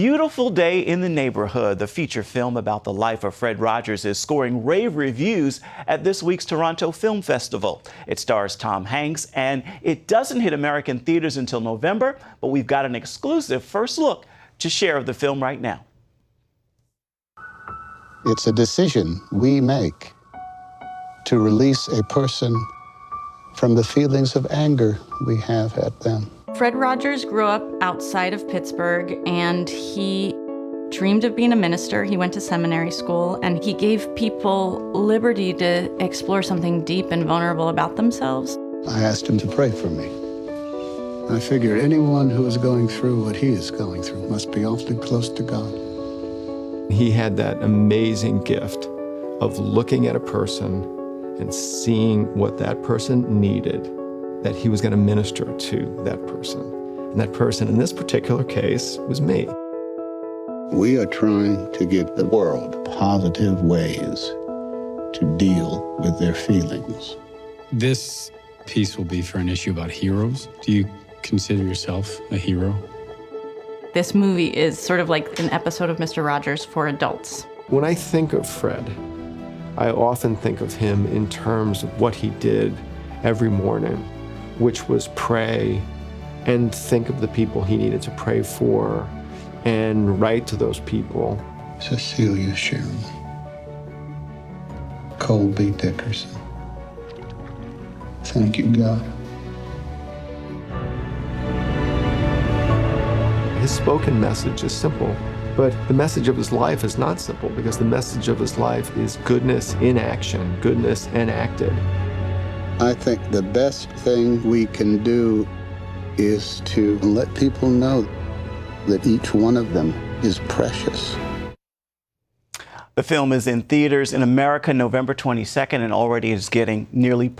Beautiful Day in the Neighborhood, the feature film about the life of Fred Rogers, is scoring rave reviews at this week's Toronto Film Festival. It stars Tom Hanks, and it doesn't hit American theaters until November, but we've got an exclusive first look to share of the film right now. It's a decision we make to release a person from the feelings of anger we have at them. Fred Rogers grew up outside of Pittsburgh, and he dreamed of being a minister. He went to seminary school, and he gave people liberty to explore something deep and vulnerable about themselves. I asked him to pray for me. I figured anyone who is going through what he is going through must be awfully close to God. He had that amazing gift of looking at a person and seeing what that person needed, that he was going to minister to that person. And that person, in this particular case, was me. We are trying to give the world positive ways to deal with their feelings. This piece will be for an issue about heroes. Do you consider yourself a hero? This movie is sort of like an episode of Mr. Rogers for adults. When I think of Fred, I often think of him in terms of what he did every morning, which was pray and think of the people he needed to pray for and write to those people. Cecilia Sharon, Colby Dickerson. Thank you, God. His spoken message is simple, but the message of his life is not simple, because the message of his life is goodness in action, goodness enacted. I think the best thing we can do is to let people know that each one of them is precious. The film is in theaters in America November 22nd and already is getting nearly